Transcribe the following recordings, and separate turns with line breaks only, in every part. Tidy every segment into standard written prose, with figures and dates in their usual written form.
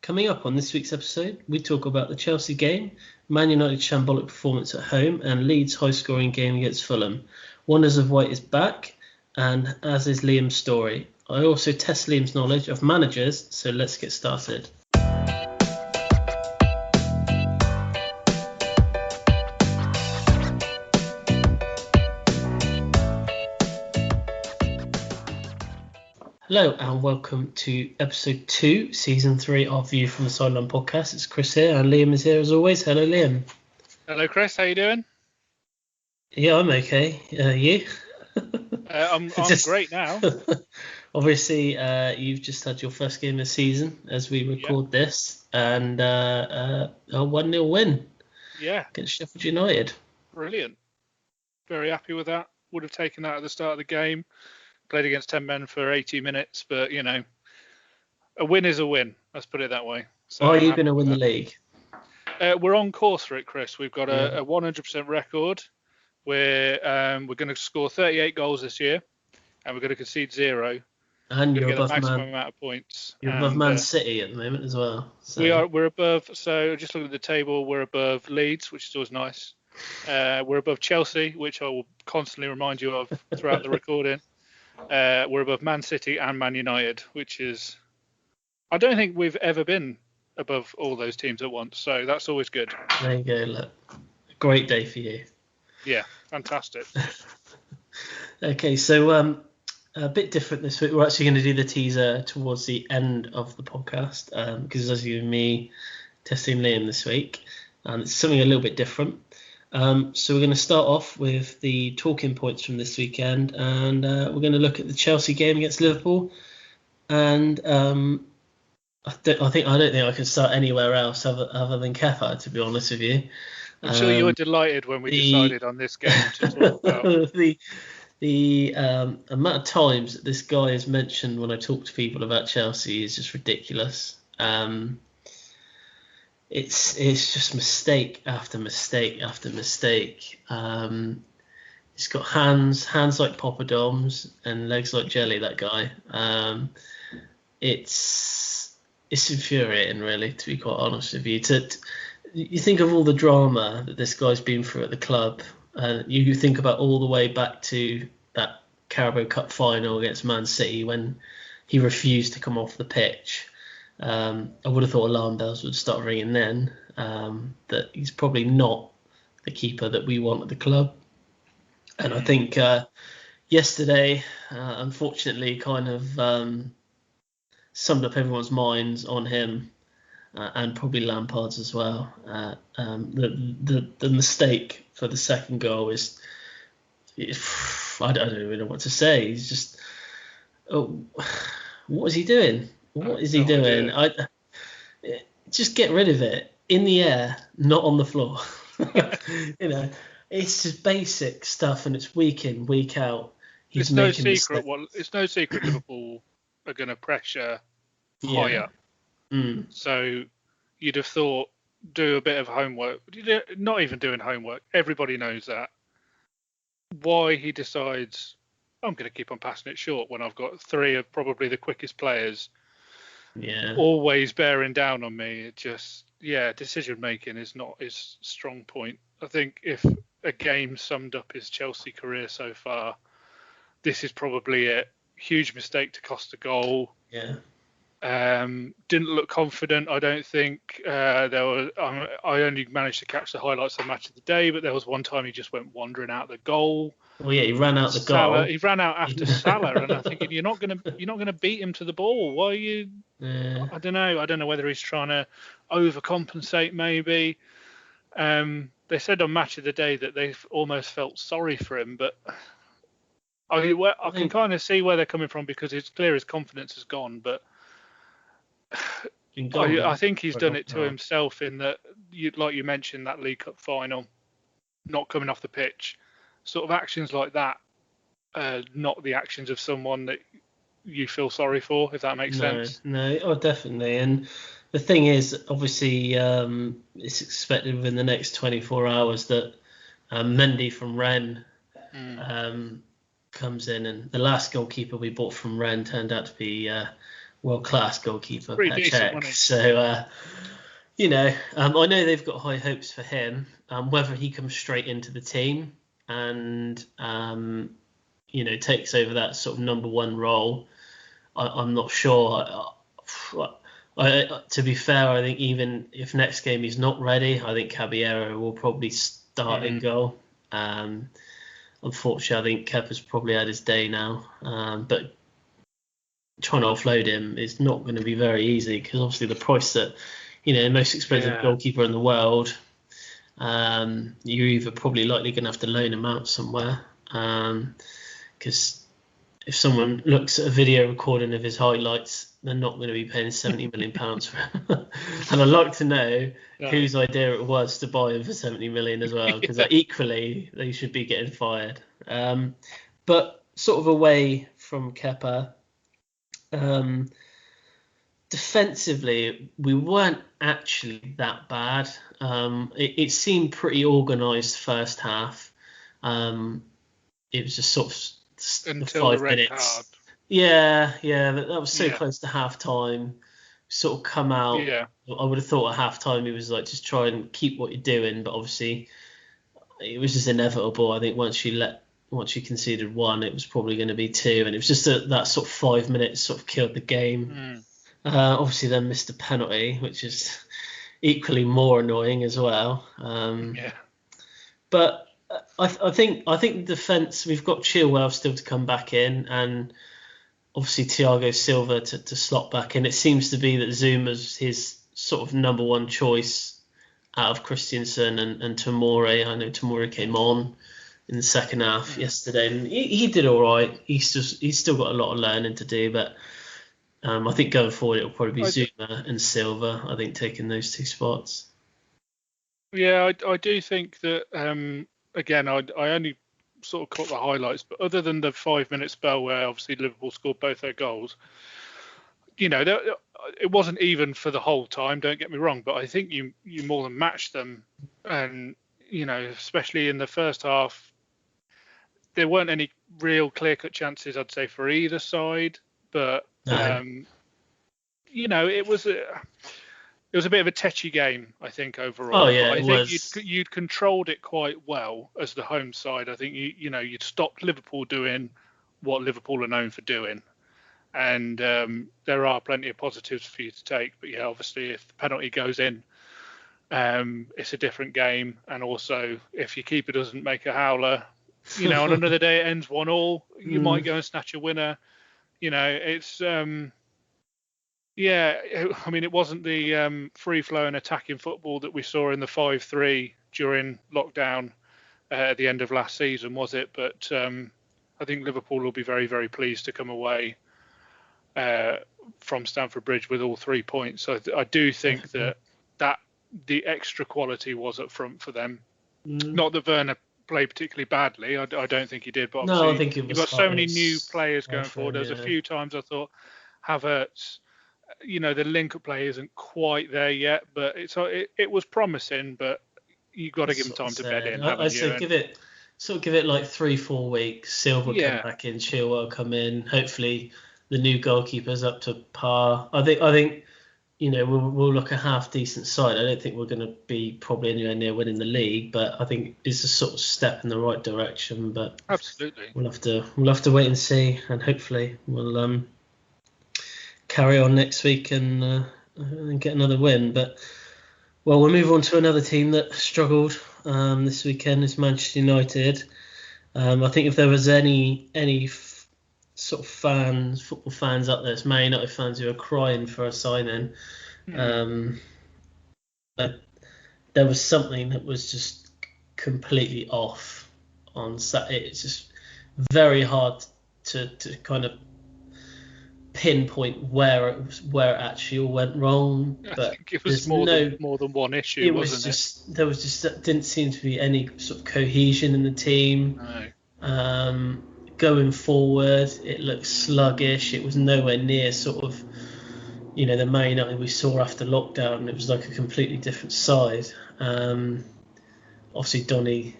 Coming up on this week's episode, we talk about the Chelsea game, Man United's shambolic performance at home, and Leeds' high-scoring game against Fulham. Wonders of White is back, and as is Liam's story. I also test Liam's knowledge of managers, so let's get started. Hello and welcome to episode 2, season 3 of View from the Sideline podcast. It's Chris here and Liam is here as always. Hello Liam.
Hello Chris, how you doing?
Yeah, I'm okay. You?
I'm great now.
Obviously, you've just had your first game of the season as we record this, and a 1-0 win against Sheffield United.
Brilliant. Very happy with that. Would have taken that at the start of the game. Played against 10 men for 80 minutes, but, you know, a win is a win. Let's put it that way. So
are you going to win the league?
We're on course for it, Chris. We've got a 100% record. We're going to score 38 goals this year, and we're going to concede 0.
And you're above
the maximum amount of points.
You're above Man City at the moment as well.
So. We're above. So just looking at the table, we're above Leeds, which is always nice. We're above Chelsea, which I will constantly remind you of throughout the recording. We're above Man City and Man United, which is, I don't think we've ever been above all those teams at once. So that's always good.
There you go. Look, a great day for you.
Yeah, fantastic.
Okay, so a bit different this week. We're actually going to do the teaser towards the end of the podcast because there's you and me testing Liam this week. It's something a little bit different. So we're going to start off with the talking points from this weekend, and we're going to look at the Chelsea game against Liverpool. And I don't think I can start anywhere else other than Kepa, to be honest with you.
I'm sure you were delighted when we decided on this game to talk about.
The amount of times that this guy is mentioned when I talk to people about Chelsea is just ridiculous. It's just mistake after mistake after mistake. He's got hands like poppadoms and legs like jelly, that guy. It's infuriating, really, to be quite honest with you. You think of all the drama that this guy's been through at the club. You think about all the way back to that Carabao Cup final against Man City when he refused to come off the pitch. I would have thought alarm bells would start ringing then, that he's probably not the keeper that we want at the club. And I think yesterday, unfortunately, kind of summed up everyone's minds on him, and probably Lampard's as well. The mistake for the second goal is I don't even know what to say. He's just, what is he doing? What is he doing? Just get rid of it in the air, not on the floor. You know, it's just basic stuff, and it's week in, week out.
It's no secret. It's no secret Liverpool are going to pressure high up. So you'd have thought do a bit of homework. Not even doing homework. Everybody knows that. Why he decides I'm going to keep on passing it short when I've got 3 of probably the quickest players. Yeah. Always bearing down on me. It just, decision making is not his strong point. I think if a game summed up his Chelsea career so far, this is probably it. Huge mistake to cost a goal.
Yeah.
Didn't look confident. I don't think there was. I only managed to catch the highlights of the match of the day, but there was one time he just went wandering out the goal.
Well, yeah, he ran out the goal.
He ran out after Salah, and I'm thinking you're not gonna beat him to the ball. Why are you? Yeah. I don't know whether he's trying to overcompensate. Maybe. They said on Match of the Day that they almost felt sorry for him, but I can kind of see where they're coming from because it's clear his confidence has gone, but. I think he's done it to himself in that, like you mentioned, that League Cup final, not coming off the pitch, sort of actions like that, not the actions of someone that you feel sorry for, if that makes sense.
No, definitely. And the thing is, obviously, it's expected within the next 24 hours that Mendy from Rennes comes in, and the last goalkeeper we bought from Rennes turned out to be world-class goalkeeper,
Pretty decent,
Petr. So, I know they've got high hopes for him. Whether he comes straight into the team and, takes over that sort of number one role, I'm not sure. To be fair, I think even if next game he's not ready, I think Caballero will probably start in goal. Unfortunately, I think Kepa's probably had his day now. But trying to offload him is not going to be very easy because obviously the price that, the most expensive goalkeeper in the world, you're either probably likely going to have to loan him out somewhere. Because if someone looks at a video recording of his highlights, they're not going to be paying £70 million for him. And I'd like to know whose idea it was to buy him for £70 million as well, because equally they should be getting fired. But sort of away from Kepa, defensively, we weren't actually that bad. It seemed pretty organised first half. It was just sort of
until
5
the red
minutes.
card.
Yeah, that was so close to half time. Sort of come out.
Yeah.
I would have thought at half time he was like, just try and keep what you're doing, but obviously it was just inevitable. I think once you conceded one, it was probably going to be two, and it was just that sort of 5 minutes sort of killed the game. Obviously then missed a penalty, which is equally more annoying as well. But I think the defence, we've got Chilwell still to come back in, and obviously Thiago Silva to slot back in. It seems to be that Zuma's his sort of number one choice out of Christensen and Tomori. I know Tomori came on in the second half yesterday, and he did all right. He's still got a lot of learning to do, but I think going forward it'll probably be Zuma and Silva, I think, taking those two spots.
Yeah, I do think that, again, I only sort of caught the highlights, but other than the 5 minute spell where obviously Liverpool scored both their goals, it wasn't even for the whole time, don't get me wrong, but I think you more than matched them. And, especially in the first half, there weren't any real clear-cut chances, I'd say, for either side. But, it was a bit of a tetchy game, I think, overall.
Oh, yeah,
but I think you'd controlled it quite well as the home side. I think you'd stopped Liverpool doing what Liverpool are known for doing. And there are plenty of positives for you to take. But, yeah, obviously, if the penalty goes in, it's a different game. And also, if your keeper doesn't make a howler, on another day it ends 1-1, you might go and snatch a winner. It's... it wasn't the free-flowing attacking football that we saw in the 5-3 during lockdown at the end of last season, was it? But I think Liverpool will be very, very pleased to come away from Stamford Bridge with all 3 points. So I do think that the extra quality was up front for them. Not that Werner played particularly badly. I don't think he did. But obviously,
I think it was
you've got so many new players going forward. There's a few times I thought Havertz, the link-up play isn't quite there yet, but it was promising. But you've got to give him time to bed in.
I say give it like 3-4 weeks. Silva come back in, Chilwell come in. Hopefully, the new goalkeeper's up to par. I think we'll look a half decent side. I don't think we're going to be probably anywhere near winning the league, but I think it's a sort of step in the right direction. But
absolutely,
we'll have to wait and see, and hopefully we'll carry on next week and get another win. But we'll move on to another team that struggled this weekend. Is Manchester United. I think if there was any sort of football fans out there, it's Man United fans who are crying for a signing. There was something that was just completely off on Saturday. It's just very hard to kind of pinpoint where it actually all went wrong. But
I think it was more than one issue, wasn't it?
There was just didn't seem to be any sort of cohesion in the team.
No.
Going forward, it looked sluggish. It was nowhere near sort of, the Man United we saw after lockdown. It was like a completely different side. Obviously, Donny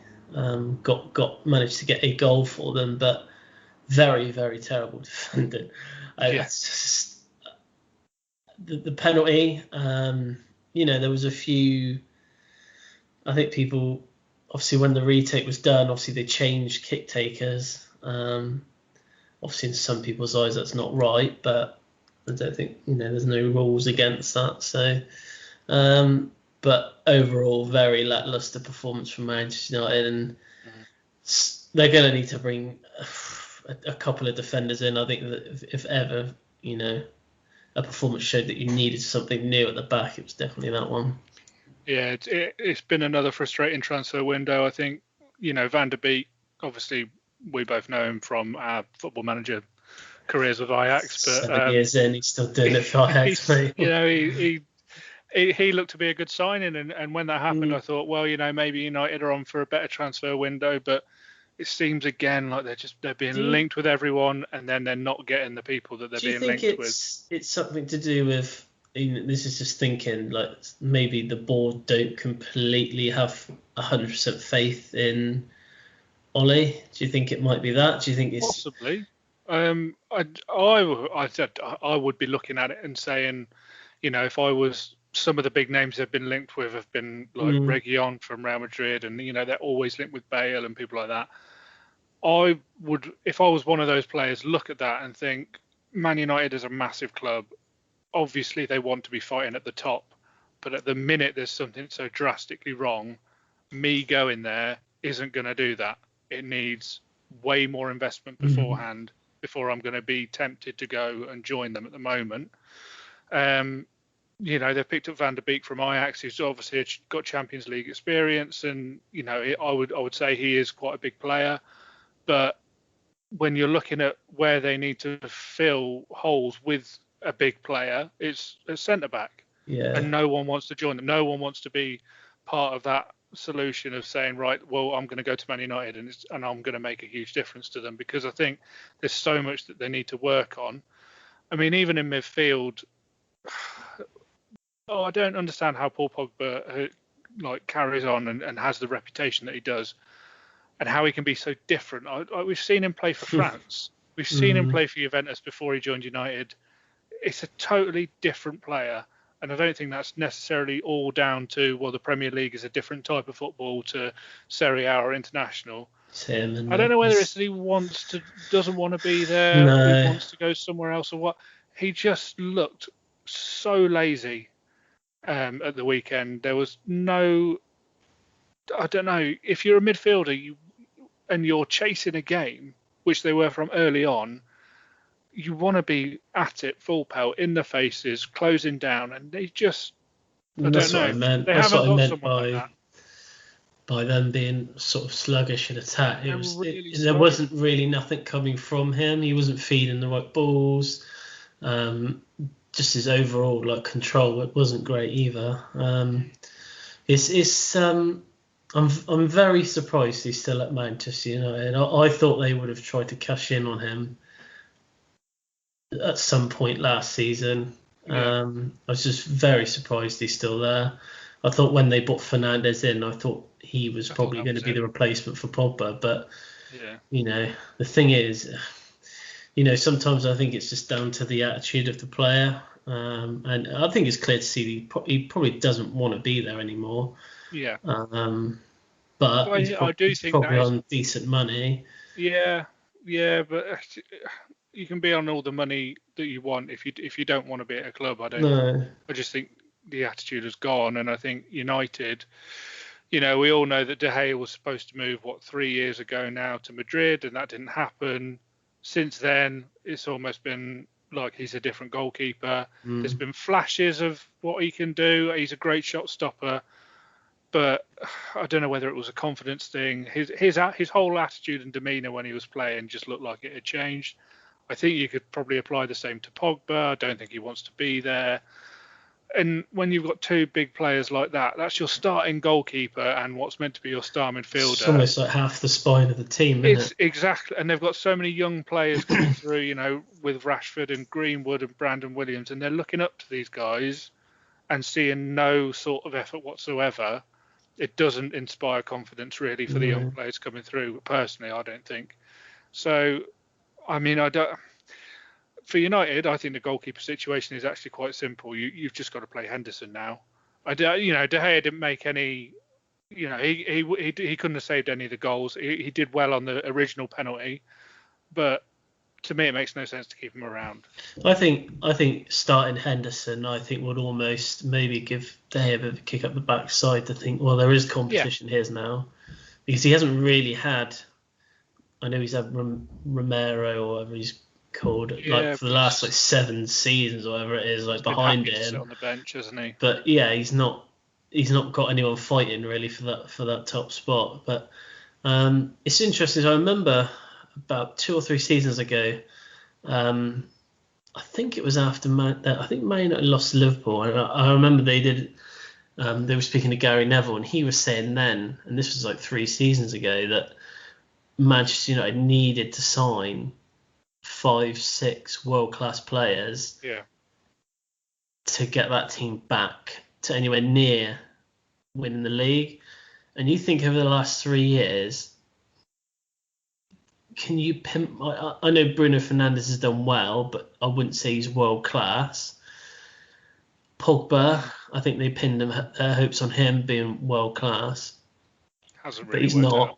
managed to get a goal for them, but very, very terrible defending. the penalty, there was a few. I think people, obviously, when the retake was done, obviously they changed kick takers. Obviously, in some people's eyes, that's not right, but I don't think there's no rules against that. So, but overall, very lackluster performance from Manchester United, and they're going to need to bring a couple of defenders in. I think that if ever, a performance showed that you needed something new at the back, it was definitely that one.
Yeah, it's been another frustrating transfer window. I think, Van der Beek, obviously, we both know him from our Football Manager careers with Ajax. But
7 years in, he's still doing it for Ajax, mate.
He looked to be a good signing, and when that happened, I thought, well, maybe United are on for a better transfer window, but it seems again like they're being linked with everyone, and then they're not getting the people that they're being linked with.
It's something to do with, this is just thinking, like maybe the board don't completely have 100% faith in Ole? Do you think it might be that? Do you think it's
possibly? I said I would be looking at it and saying, if I was, some of the big names they've been linked with have been like Reguilon from Real Madrid, and they're always linked with Bale and people like that. I would, if I was one of those players, look at that and think, Man United is a massive club. Obviously, they want to be fighting at the top, but at the minute there's something so drastically wrong, me going there isn't going to do that. It needs way more investment beforehand before I'm going to be tempted to go and join them at the moment. They've picked up Van der Beek from Ajax, who's obviously got Champions League experience, and I would say he is quite a big player. But when you're looking at where they need to fill holes with a big player, it's a centre back, and no one wants to join them. No one wants to be part of that solution of saying, right, well, I'm going to go to Man United and I'm going to make a huge difference to them, because I think there's so much that they need to work on. I mean, even in midfield, I don't understand how Paul Pogba carries on and has the reputation that he does, and how he can be so different. We've seen him play for France. We've seen him play for Juventus before he joined United. It's a totally different player. And I don't think that's necessarily all down to, well, the Premier League is a different type of football to Serie A or International. I don't know whether it's that he doesn't want to be there, or he wants to go somewhere else, or what. He just looked so lazy at the weekend. There was no, I don't know, if you're a midfielder and you're chasing a game, which they were from early on, you want to be at it full pelt, in the faces, closing down, and they just, I don't know. They haven't got someone like that.
By them being sort of sluggish in attack, there wasn't really nothing coming from him. He wasn't feeding the right balls. Just his overall control, it wasn't great either. I'm very surprised he's still at Manchester United. I thought they would have tried to cash in on him at some point last season. I was just very surprised he's still there. I thought when they brought Fernandes in, I thought he was probably going to be the replacement for Pogba. But the thing is, sometimes I think it's just down to the attitude of the player. And I think it's clear to see he probably doesn't want to be there anymore.
Yeah.
But I do think probably on decent money.
Yeah, but you can be on all the money that you want if you don't want to be at a club. I just think the attitude has gone, and I think United, we all know that De Gea was supposed to move 3 years ago now to Madrid, and that didn't happen. Since then, it's almost been like he's a different goalkeeper. There's been flashes of what he can do. He's a great shot stopper, but I don't know whether it was a confidence thing. His whole attitude and demeanour when he was playing just looked like it had changed. I think you could probably apply the same to Pogba. I don't think he wants to be there. And when you've got two big players like that, that's your starting goalkeeper and what's meant to be your star midfielder.
It's almost like half the spine of the team, isn't it?
Exactly. And they've got so many young players coming through, with Rashford and Greenwood and Brandon Williams, and they're looking up to these guys and seeing no sort of effort whatsoever. It doesn't inspire confidence really for the young players coming through. Personally, I don't think. So, I mean, for United, I think the goalkeeper situation is actually quite simple. You've just got to play Henderson now. De Gea didn't make any. He couldn't have saved any of the goals. He did well on the original penalty, but to me, it makes no sense to keep him around.
I think starting Henderson, would almost maybe give De Gea a bit of a kick up the backside to think, well, there is competition here now, because he hasn't really had. I know he's had Romero or whatever he's called, for the last 7 seasons or whatever it is, behind him.
Sit on the bench, hasn't he?
But yeah, he's not got anyone fighting really for that top spot. But it's interesting. I remember about 2 or 3 seasons ago, I think it was after Man United lost to Liverpool, and I remember they were speaking to Gary Neville, and he was saying then, and this was 3 seasons ago, that Manchester United needed to sign 5-6 world-class players to get that team back to anywhere near winning the league. And you think over the last 3 years, can you pimp? I know Bruno Fernandes has done well, but I wouldn't say he's world-class. Pogba, I think they pinned their hopes on him being world-class.
Hasn't
really, but he's
not.
Out.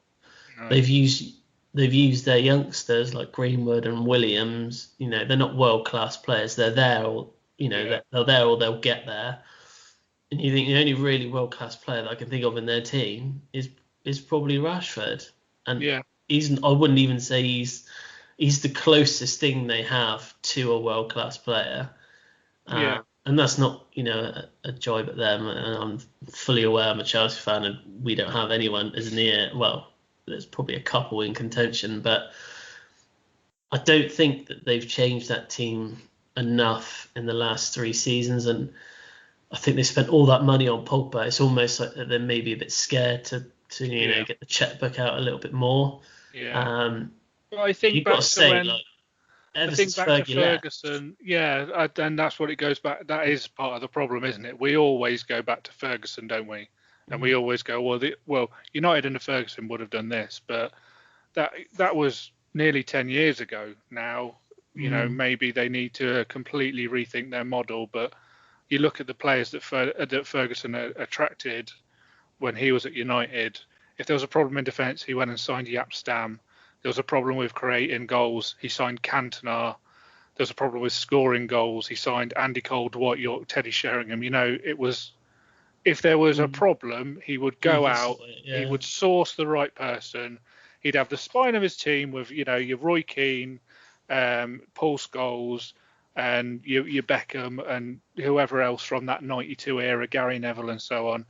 No. They've used their youngsters like Greenwood and Williams. They're not world-class players. They're there, or they're there, or they'll get there. And you think the only really world-class player that I can think of in their team is probably Rashford. And I wouldn't even say he's the closest thing they have to a world-class player. And that's not a jibe at them. And I'm fully aware I'm a Chelsea fan, and we don't have anyone as near. Well, there's probably a couple in contention, but I don't think that they've changed that team enough in the last 3 seasons. And I think they spent all that money on Pogba. It's almost like they're maybe a bit scared to get the checkbook out a little bit more.
Well, I think
you've
back
got to say,
I think back to Ferguson, and that's what it goes back. That is part of the problem, isn't it? We always go back to Ferguson, don't we? And we always go, well, United under Ferguson would have done this, but that was nearly 10 years ago now. Maybe they need to completely rethink their model. But you look at the players that Ferguson attracted when he was at United. If there was a problem in defence, he went and signed Jaap Stam. There was a problem with creating goals. He signed Cantona. There was a problem with scoring goals. He signed Andy Cole, Dwight York, Teddy Sheringham. It was, if there was a problem, he would go out. He would source the right person. He'd have the spine of his team with, your Roy Keane, Paul Scholes, and your Beckham, and whoever else from that 92 era, Gary Neville and so on.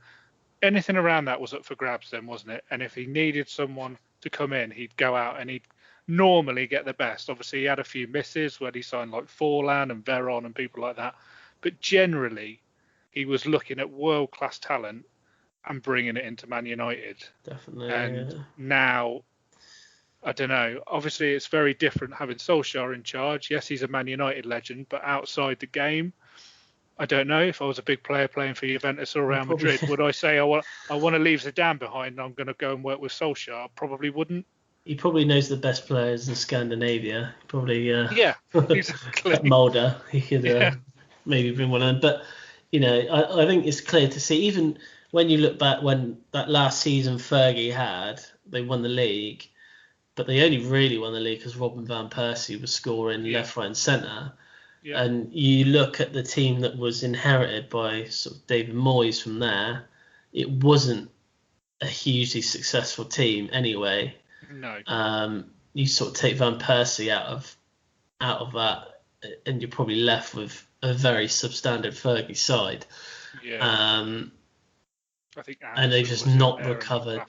Anything around that was up for grabs then, wasn't it? And if he needed someone to come in, he'd go out and he'd normally get the best. Obviously, he had a few misses when he signed like Forlan and Veron and people like that. But generally, he was looking at world-class talent and bringing it into Man United.
Definitely.
And now, I don't know. Obviously, it's very different having Solskjaer in charge. Yes, he's a Man United legend, but outside the game, I don't know. If I was a big player playing for Juventus or Real Madrid, would I say I want to leave Zidane behind and I'm going to go and work with Solskjaer? I probably wouldn't.
He probably knows the best players in Scandinavia. Probably.
Exactly.
Mulder. He could maybe bring one in. But I think it's clear to see. Even when you look back, when that last season Fergie had, they won the league, but they only really won the league because Robin van Persie was scoring left, right, and centre. Yeah. And you look at the team that was inherited by sort of David Moyes from there, it wasn't a hugely successful team anyway.
No.
You sort of take Van Persie out of that, and you're probably left with a very substandard Fergie side.
Yeah. I think
and they've just not recovered.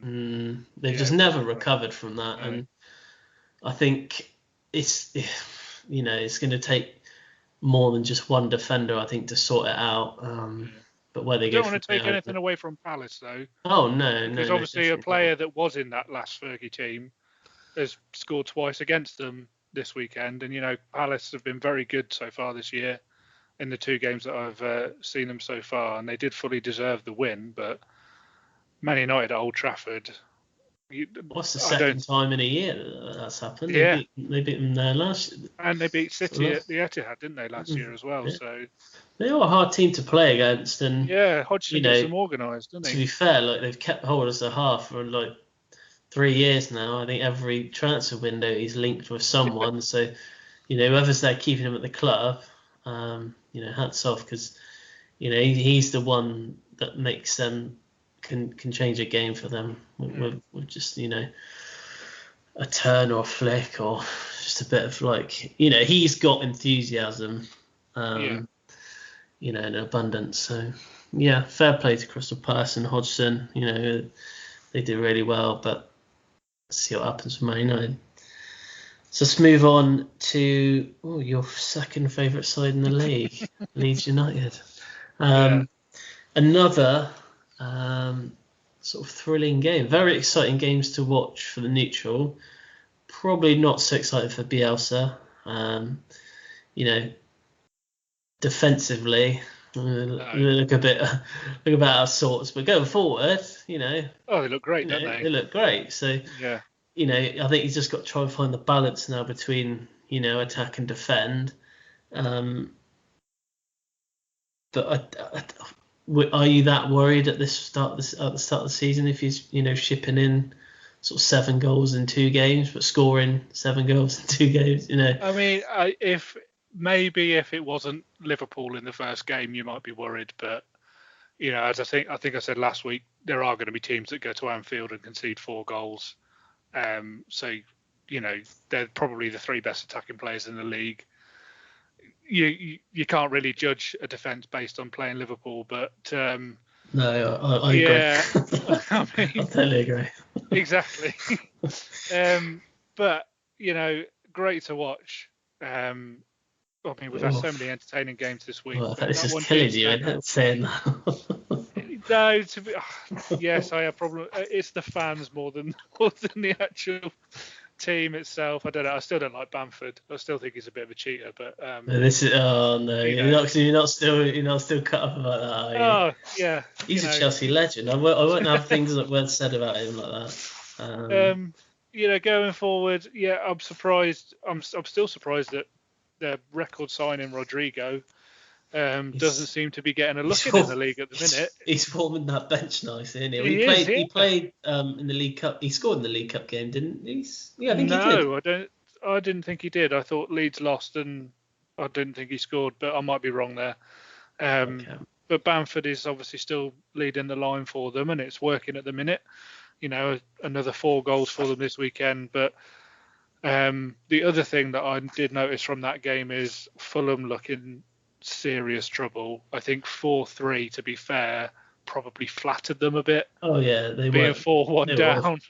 And
they've just never recovered from that, and I think it's going to take more than just one defender, I think, to sort it out. But where they
don't want to take anything away from Palace, though.
Oh, no.
Because obviously a player that was in that last Fergie team has scored twice against them this weekend. And, Palace have been very good so far this year in the 2 games that I've seen them so far. And they did fully deserve the win. But Man United at Old Trafford,
What's the second time in a year that's happened?
Yeah.
They beat them there last year.
And they beat City at the Etihad, didn't they, last year as well?
Yeah.
So
they are a hard team to play against, and
Hodgson gets them organised, doesn't he?
To be fair, like they've kept hold as a half for like 3 years now. I think every transfer window he's linked with someone. So, whoever's there keeping him at the club, hats off, because he's the one that makes them can change a game for them with just a turn or a flick or just a bit of he's got enthusiasm, in abundance. So fair play to Crystal Palace and Hodgson. They did really well, but let's see what happens with Man United. So let's move on to your second favourite side in the league, Leeds United. Another sort of thrilling game. Very exciting games to watch for the neutral. Probably not so exciting for Bielsa. Defensively, look a bit out of sorts. But going forward,
they look great, don't they?
They look great. So I think he's just got to try and find the balance now between attack and defend. But are you that worried at the start of the season if he's shipping in sort of 7 goals in 2 games, but scoring 7 goals in 2 games?
I mean, if it wasn't Liverpool in the first game, you might be worried. But as I think I said last week, there are going to be teams that go to Anfield and concede 4 goals. So they're probably the 3 best attacking players in the league. You can't really judge a defence based on playing Liverpool, but
no, I agree.
I
totally agree.
Exactly. But great to watch. We've had so many entertaining games this week.
Well, this is killing you, saying that.
No, yes, I have problem. It's the fans more than the actual team itself. I don't know. I still don't like Bamford. I still think he's a bit of a cheater. But
this is you're not still cut up about that, are you?
Oh yeah.
He's a Chelsea legend. I won't have things that were said about him like that.
Going forward, I'm surprised. I'm still surprised that the record signing Rodrigo doesn't seem to be getting a look in the league at the minute.
He's forming that bench nice, isn't he? He played in the League Cup. He scored in the League Cup game, didn't he? Yeah, I think he did.
No, I didn't think he did. I thought Leeds lost, and I didn't think he scored, but I might be wrong there. Okay. But Bamford is obviously still leading the line for them, and it's working at the minute. Another 4 goals for them this weekend. But the other thing that I did notice from that game is Fulham looking serious trouble. I think 4-3, to be fair, probably flattered them a bit.
Oh yeah, they
being 4-1 down,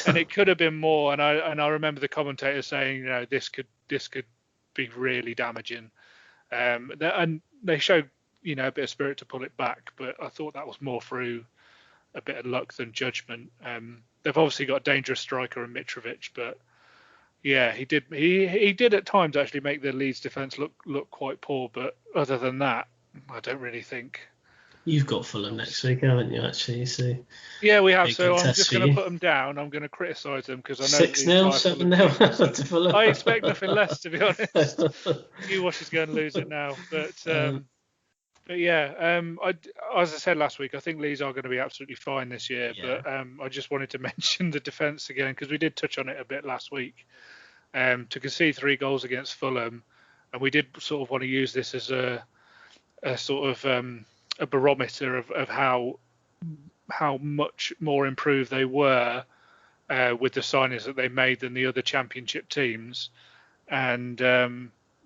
and it could have been more. And I remember the commentator saying, this could be really damaging. And they showed a bit of spirit to pull it back, but I thought that was more through a bit of luck than judgment. They've obviously got a dangerous striker in Mitrovic, but yeah, he did at times actually make the Leeds defence look quite poor, but other than that, I don't really think.
You've got Fulham next week, haven't you? Actually, so
yeah, we have. So I'm just going to put them down. I'm going to criticise them because I know
6-0, 7-0 to Fulham.
I expect nothing less, to be honest. Newwash is going to lose it now, but yeah, as I said last week, I think Leeds are going to be absolutely fine this year. Yeah. But I just wanted to mention the defence again because we did touch on it a bit last week. To concede 3 goals against Fulham, and we did sort of want to use this as a sort of a barometer of how much more improved they were with the signings that they made than the other Championship teams, and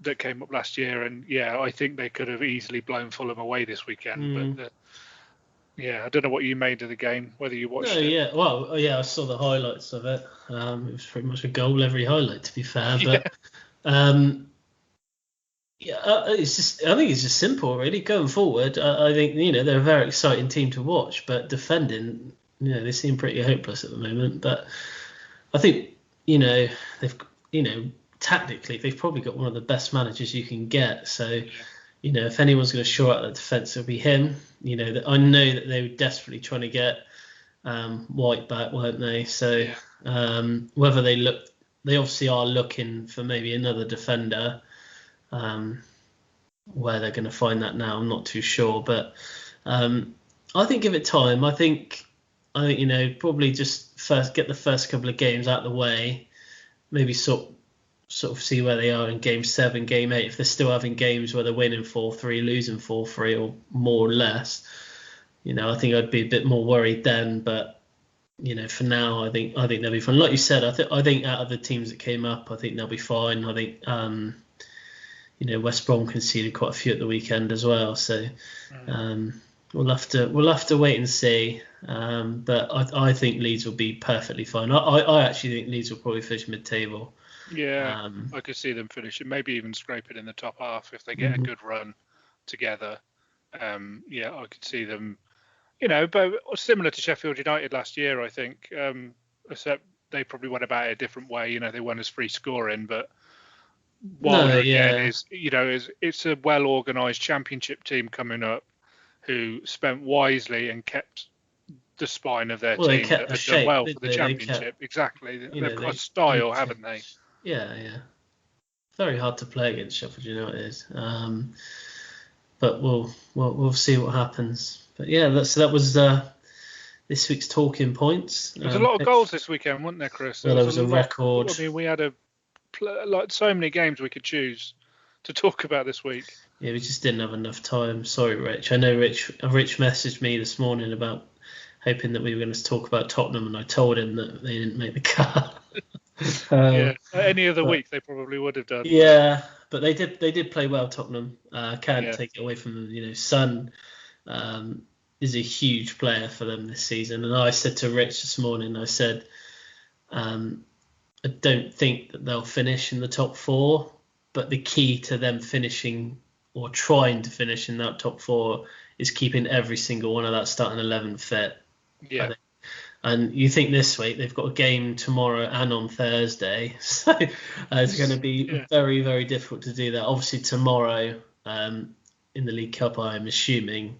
that came up last year. And yeah, I think they could have easily blown Fulham away this weekend. But I don't know what you made of the game, whether you watched it.
Yeah, well, yeah, I saw the highlights of it. It was pretty much a goal every highlight, to be fair. But it's just, I think it's just simple, really. Going forward, I think they're a very exciting team to watch, but defending, they seem pretty hopeless at the moment. But I think they've tactically they've probably got one of the best managers you can get. So. If anyone's going to shore up the defence, it'll be him. I know that they were desperately trying to get White back, weren't they? So whether they obviously are looking for maybe another defender. Where they're going to find that now, I'm not too sure. But I think give it time. I think probably just get the first couple of games out of the way. Maybe sort of see where they are in game 7, game 8. If they're still having games where they're winning 4-3, losing 4-3, or more or less, I think I'd be a bit more worried then. But for now, I think they'll be fine. Like you said, I think out of the teams that came up, I think they'll be fine. I think West Brom conceded quite a few at the weekend as well. So we'll have to wait and see. But I think Leeds will be perfectly fine. I actually think Leeds will probably finish mid-table.
Yeah, I could see them finishing, maybe even scraping in the top half if they get a good run together. I could see them, but similar to Sheffield United last year, I think, except they probably went about it a different way. They won as free scoring, but Wilder it's a well-organised Championship team coming up who spent wisely and kept the spine of their team that had done well for the Championship. Exactly. They've got style, haven't they?
Yeah. Very hard to play against Sheffield United. But we'll see what happens. But yeah, that was this week's talking points.
There was a lot of goals this weekend, wasn't there, Chris?
There was a record.
I mean, we had so many games we could choose to talk about this week.
Yeah, we just didn't have enough time. Sorry, Rich. I know Rich messaged me this morning about hoping that we were going to talk about Tottenham, and I told him that they didn't make the cut.
Any other week they probably would have done.
Yeah, but they did play well, Tottenham. Can't take it away from them. Son is a huge player for them this season. And I said to Rich this morning, I said, I don't think that they'll finish in the top 4, but the key to them finishing or trying to finish in that top 4 is keeping every single one of that starting 11 fit.
Yeah.
And you think this week they've got a game tomorrow and on Thursday, so it's going to be very, very difficult to do that. Obviously tomorrow in the League Cup, I'm assuming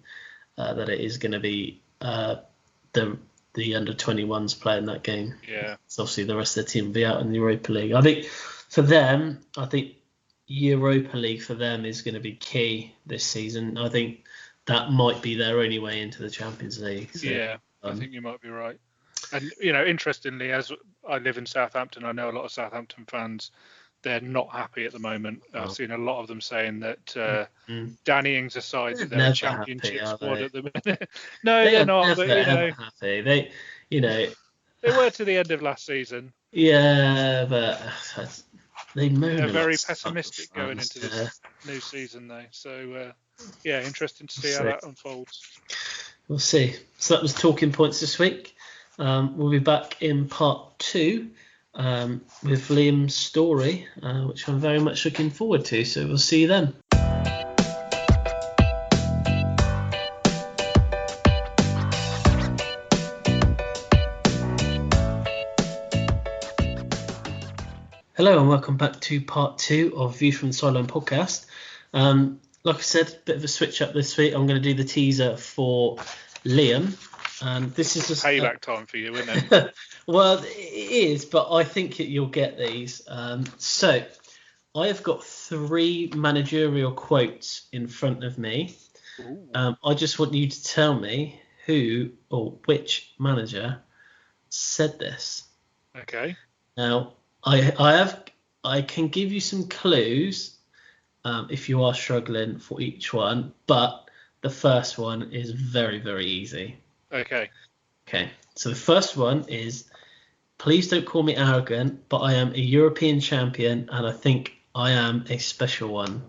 that it is going to be the under-21s playing that game.
Yeah.
So obviously the rest of the team will be out in the Europa League. I think for them, Europa League for them is going to be key this season. I think that might be their only way into the Champions League. So,
I think you might be right. And, interestingly, as I live in Southampton, I know a lot of Southampton fans, they're not happy at the moment. I've seen a lot of them saying that Danny Ings aside, that they're a Championship squad at the minute. No, they're not. But,
happy. They
were to the end of last season.
Yeah, but they're
very pessimistic going into this new season, though. So, interesting to see how that unfolds.
We'll see. So that was talking points this week. We'll be back in part 2 with Liam's story, which I'm very much looking forward to. So we'll see you then. Hello and welcome back to part 2 of View from the Sideline podcast. Like I said, a bit of a switch up this week. I'm going to do the teaser for Liam. And this is just
payback time for you, isn't it?
Well, it is, but I think you'll get these. So I have got 3 managerial quotes in front of me. I just want you to tell me who or which manager said this.
Okay.
Now, I can give you some clues if you are struggling for each one, but the first one is very, very easy.
Okay.
So the first one is, please don't call me arrogant, but I am a European champion and I think I am a special one.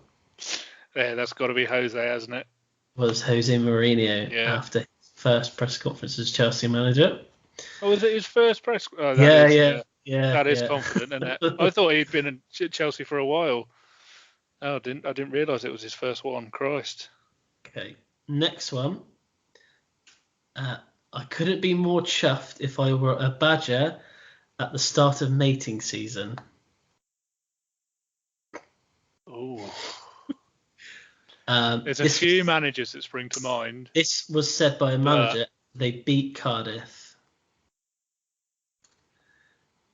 Yeah, that's got to be Jose, hasn't it?
Was Jose Mourinho after his first press conference as Chelsea manager.
Oh, was it his first press? Oh,
yeah.
That is confident, isn't it? I thought he'd been at Chelsea for a while. Oh, I didn't realise it was his first one. Christ.
Okay. Next one. I couldn't be more chuffed if I were a badger at the start of mating season.
Oh. There's a few managers that spring to mind.
This was said by a manager. They beat Cardiff.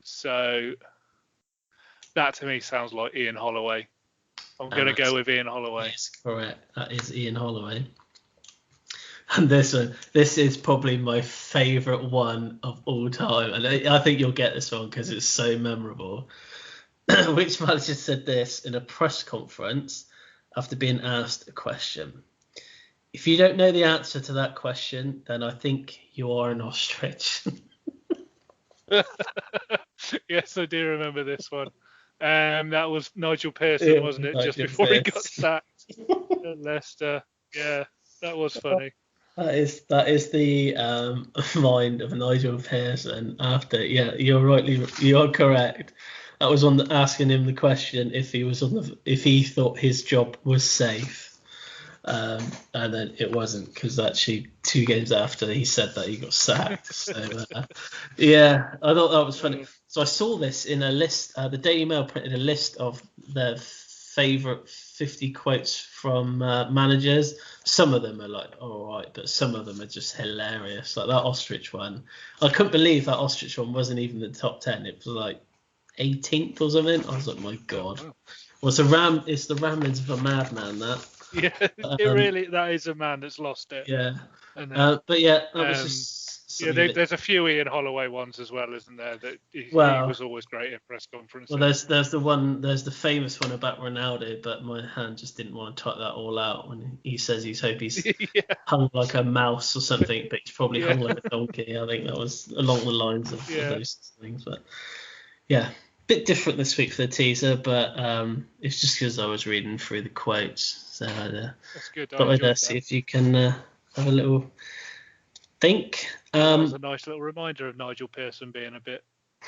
So that to me sounds like Ian Holloway. I'm going to go with Ian Holloway.
That's correct. That is Ian Holloway. And this is probably my favourite one of all time. And I think you'll get this one because it's so memorable. Which manager said this in a press conference after being asked a question? If you don't know the answer to that question, then I think you are an ostrich.
Yes, I do remember this one. That was Nigel Pearson, wasn't it? Just before he got sacked at Leicester. Yeah, that was funny.
That is the mind of Nigel Pearson. After, you are correct. That was on asking him the question if he thought his job was safe, and then it wasn't, because actually 2 games after he said that, he got sacked. So yeah, I thought that was funny. So I saw this in a list. The Daily Mail printed a list of their favourite 50 quotes from managers. Some of them are like all right, but some of them are just hilarious. Like that ostrich one. I couldn't believe that ostrich one wasn't even the top 10. It was like 18th or something. I was like, my God. Well, it's the ramblings of a madman, that.
Yeah, that is a man that's lost it.
Yeah. But yeah, that was just.
There's a few Ian Holloway ones as well, isn't there? That he was always great at press conferences.
Well, there's the famous one about Ronaldo, but my hand just didn't want to type that all out when he says he's hung like a mouse or something, but he's probably hung like a donkey. I think that was along the lines of those things. But yeah, bit different this week for the teaser, but it's just because I was reading through the quotes. So
that's good.
But see if you can have a little think.
That was a nice little reminder of Nigel Pearson being a bit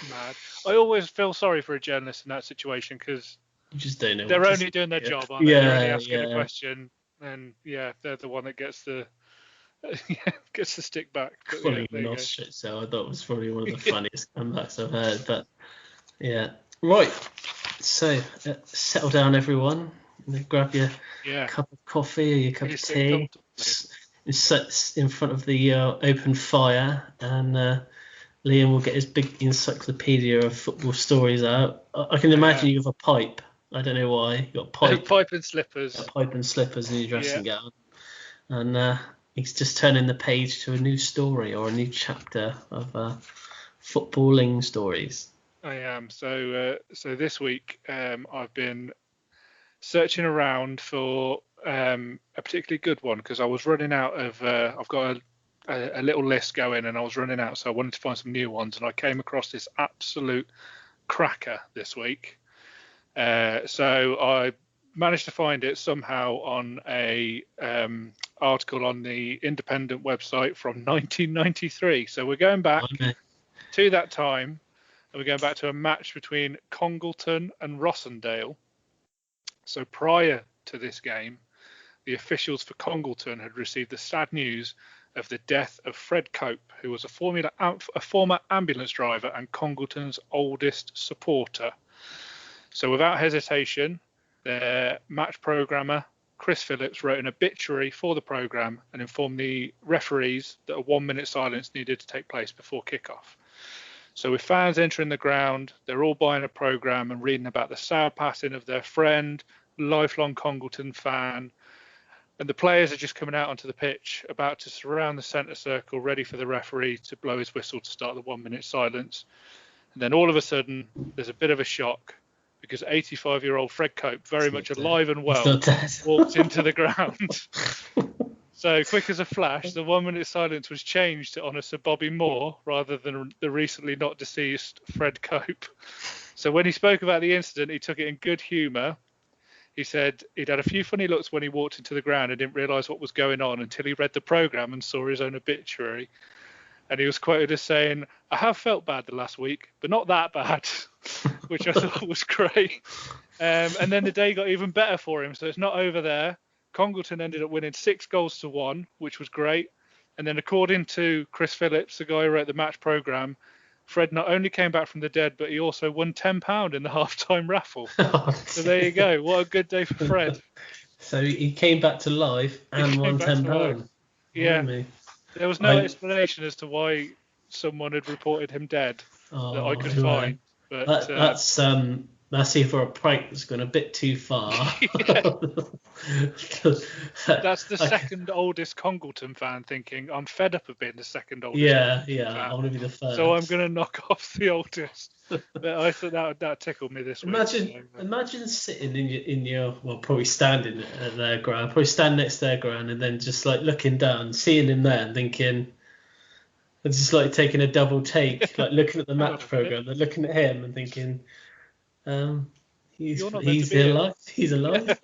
mad. I always feel sorry for a journalist in that situation, because
you just don't know.
They're only doing their job, aren't they? They're only asking a question, and they're the one that gets the stick back.
So I thought it was probably one of the funniest comebacks I've heard. But yeah, right. So settle down, everyone. Grab your cup of coffee or your cup of tea. Sits in front of the open fire, and Liam will get his big encyclopedia of football stories out. I can imagine you have a pipe. I don't know why. You got a
pipe and slippers.
A pipe and slippers in your dressing gown, and he's just turning the page to a new story or a new chapter of footballing stories. I
am. So this week I've been searching around for a particularly good one, because I was running out of I've got a little list going, and I was running out, so I wanted to find some new ones, and I came across this absolute cracker this week. So I managed to find it somehow on a article on the Independent website from 1993. So we're going back to that time, and we're going back to a match between Congleton and Rossendale. So prior to this game, the officials for Congleton had received the sad news of the death of Fred Cope, who was a former ambulance driver and Congleton's oldest supporter. So without hesitation, their match programmer, Chris Phillips, wrote an obituary for the programme and informed the referees that a 1-minute silence needed to take place before kickoff. So with fans entering the ground, they're all buying a programme and reading about the sad passing of their friend, lifelong Congleton fan, and the players are just coming out onto the pitch, about to surround the centre circle, ready for the referee to blow his whistle to start the 1-minute silence. And then all of a sudden, there's a bit of a shock, because 85-year-old Fred Cope, very much alive and well, walked into the ground. So quick as a flash, the 1-minute silence was changed to honour Sir Bobby Moore rather than the recently not deceased Fred Cope. So when he spoke about the incident, he took it in good humour. He said he'd had a few funny looks when he walked into the ground and didn't realise what was going on until he read the programme and saw his own obituary. And he was quoted as saying, "I have felt bad the last week, but not that bad," which I thought was great. And then the day got even better for him. So it's not over there. Congleton ended up winning 6-1, which was great. And then according to Chris Phillips, the guy who wrote the match programme, Fred not only came back from the dead, but he also won £10 in the half-time raffle. So there you go. What a good day for Fred.
So he came back to life and won £10.
Yeah. There was no explanation as to why someone had reported him dead that I could find. But
that's either a prank that's gone a bit too far.
That's the second oldest Congleton fan thinking, I'm fed up of being the second oldest.
Yeah, I want to be the first.
So I'm going to knock off the oldest. But I thought that tickled me this week.
Imagine sitting in your probably standing at their ground, probably stand next to their ground, and then just like looking down, seeing him there, and thinking, it's just like taking a double take, like looking at the match program, then looking at him and thinking, he's alive. He's alive.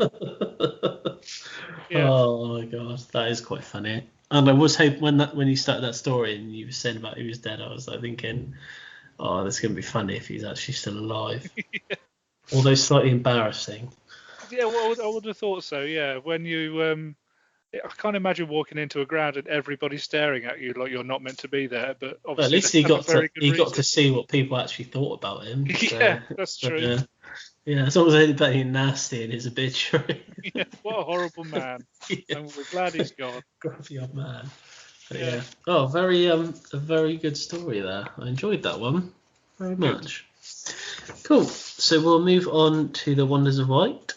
Yeah.
Oh my god, that is quite funny. And I was hoping when you started that story and you were saying about he was dead, I was like thinking, oh, that's going to be funny if he's actually still alive.
Yeah.
Although slightly embarrassing.
Yeah, well, I would have thought so. Yeah, when you, I can't imagine walking into a ground and everybody staring at you like you're not meant to be there. But obviously,
at least he got to see what people actually thought about him. So,
yeah, that's true.
Yeah, it's always anybody nasty in his obituary.
Yeah, what a horrible man.
Yeah.
And we're glad he's gone.
Grumpy old man. But yeah. Oh, a very good story there. I enjoyed that one very much. Cool. So we'll move on to the Wonders of White,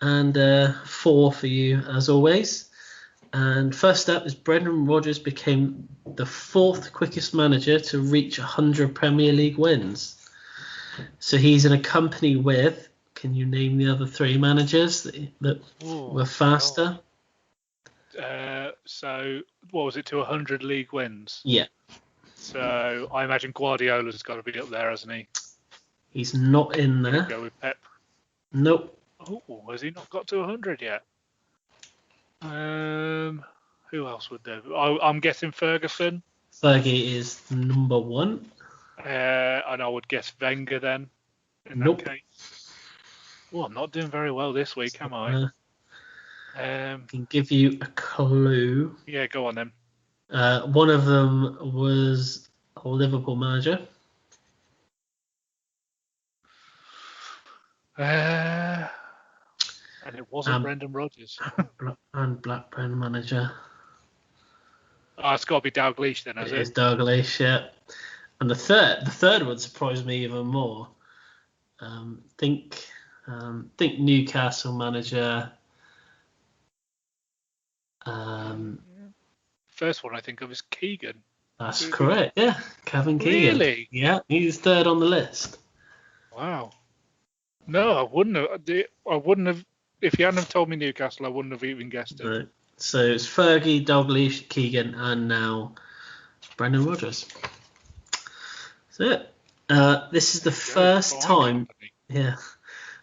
and 4 for you as always. And first up is Brendan Rodgers became the 4th quickest manager to reach 100 Premier League wins. So he's in a company with, can you name the other 3 managers that were faster?
So what was it, to 100 league wins?
Yeah.
So I imagine Guardiola's got to be up there, hasn't he?
He's not in there.
Go with Pep.
Nope.
Oh, has he not got to 100 yet? Who else would there? I'm guessing Ferguson.
Fergie is number 1.
And I would guess Wenger then. In that case. Oh, I'm not doing very well this week, am I?
I can give you a clue.
Yeah, go on then.
One of them was a Liverpool manager.
And it wasn't Brendan Rodgers.
And Blackburn manager.
Oh, it's got to be Dalglish then, has it?
It is Dalglish, yeah. And the third one surprised me even more. Think Newcastle manager.
First one I think of is Keegan.
That's correct, yeah. Kevin Keegan.
Really?
Yeah, he's 3rd on the list.
Wow. No, I wouldn't have. If you hadn't have told me Newcastle, I wouldn't have even guessed it.
Right. So it's Fergie, Dalglish, Keegan, and now Brendan Rodgers. That's it. This is the first time. Yeah.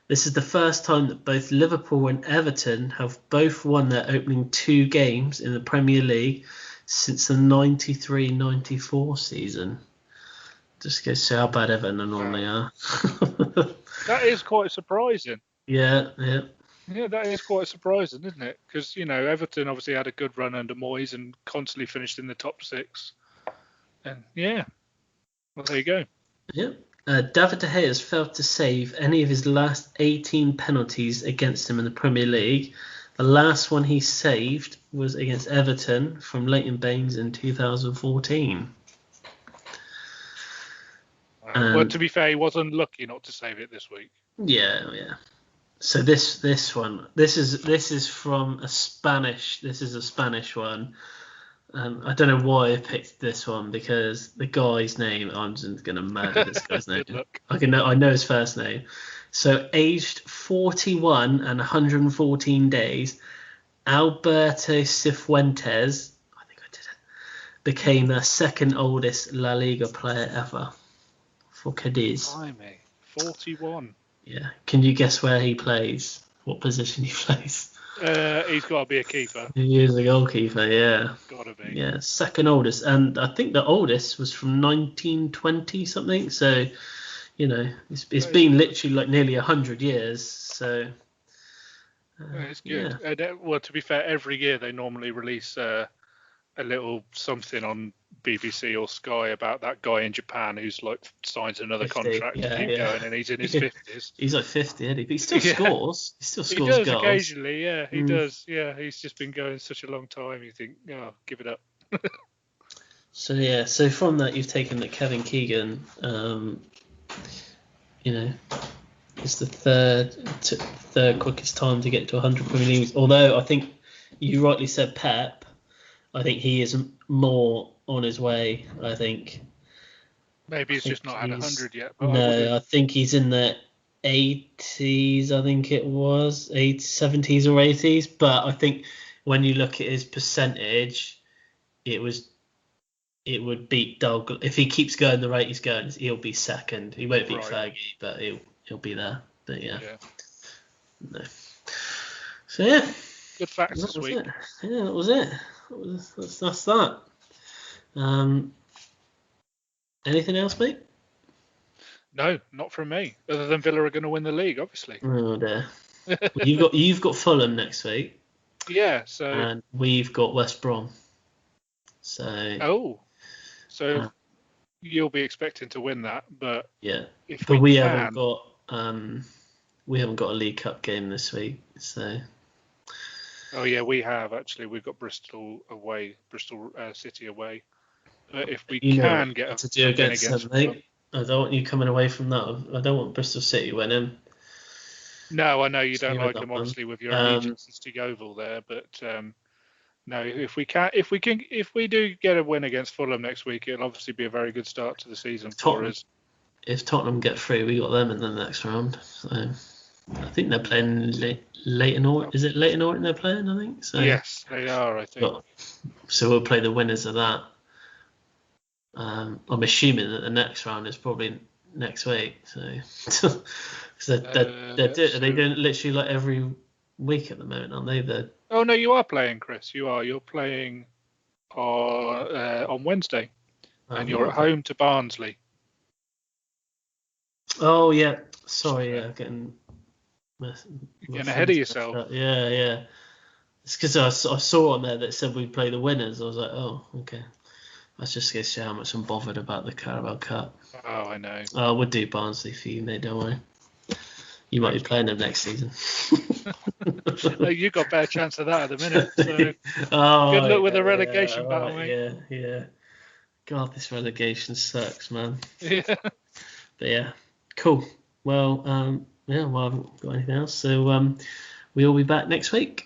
This is the first time that both Liverpool and Everton have both won their opening 2 games in the Premier League since the 93-94 season. Just goes to show how bad Everton normally are.
That is quite surprising.
Yeah.
Yeah, that is quite surprising, isn't it? Because, Everton obviously had a good run under Moyes and constantly finished in the top 6. And, yeah. Well, there you go.
Yeah. David De Gea has failed to save any of his last 18 penalties against him in the Premier League. The last one he saved was against Everton from Leighton Baines in 2014.
Well, to be fair, he was unlucky not to save it this week.
Yeah. So this is from a Spanish. This is a Spanish one. I don't know why I picked this one because the guy's name. I'm just gonna murder this guy's name. I know his first name. So aged 41 and 114 days, Alberto Cifuentes, I think I did it, became the 2nd oldest La Liga player ever for Cadiz.
Blimey, 41.
Yeah. Can you guess where he plays? What position he plays?
He's got to be a keeper.
He is a goalkeeper, yeah.
Got to be.
Yeah, 2nd oldest. And I think the oldest was from 1920 something. So, it's been literally like nearly 100 years. So,
it's good.
Yeah.
Well, to be fair, every year they normally release a little something on BBC or Sky about that guy in Japan who's like signs another
50,
contract to keep going, and he's in his 50s.
He's like 50, isn't he? But he still scores. He still scores
goals. He does occasionally, yeah. He does, yeah. He's just been going such a long time. You think, give it up.
So from that you've taken that Kevin Keegan it's the third quickest time to get to 100 Premier Leagues. Although I think you rightly said Pep, I think he is more on his way. I think.
Maybe he's just not had 100 yet. But
No, I think he's in the 80s. I think it was 70s or 80s. But I think when you look at his percentage, it would beat Doug. If he keeps going the rate he's going, he'll be second. He won't beat Fergie, but he'll be there. But yeah. No. So yeah.
Good facts this week.
Yeah, that was it. That's that. Anything else, mate?
No, not from me. Other than Villa are going to win the league, obviously.
Oh dear. Well, you've got Fulham next week.
Yeah. So.
And we've got West Brom. So.
So you'll be expecting to win that, but
yeah.
We
haven't got a League Cup game this week, so.
Oh yeah, we have actually. We've got Bristol City away. But if we can get
to do against them, mate, I don't want you coming away from that. I don't want Bristol City winning.
No, I know you don't like them, obviously, with your allegiances to Yeovil there, but no, if we do get a win against Fulham next week, it'll obviously be a very good start to the season for us.
If Tottenham get through, we got them in the next round. So I think they're playing Leyton Orient. Is it Leyton Orient they're playing? I think so.
Yes, they are. I think.
So we'll play the winners of that. I'm assuming that the next round is probably next week. So they're doing literally like every week at the moment, aren't they?
Oh no, you are playing, Chris. You are. You're playing on Wednesday, and you're at home to Barnsley.
Oh yeah, sorry, getting
ahead of yourself.
Yeah. It's because I saw on there that said we play the winners. I was like, oh, okay. That's just to show how much I'm bothered about the Carabao Cup.
Oh, I know.
I would do Barnsley for you, mate. Don't worry. You might be playing them next season.
You got a better chance of that at the minute. So good luck with the relegation battle, mate.
Yeah. God, this relegation sucks, man.
Yeah.
But yeah, cool. Well, I haven't got anything else. So we'll be back next week.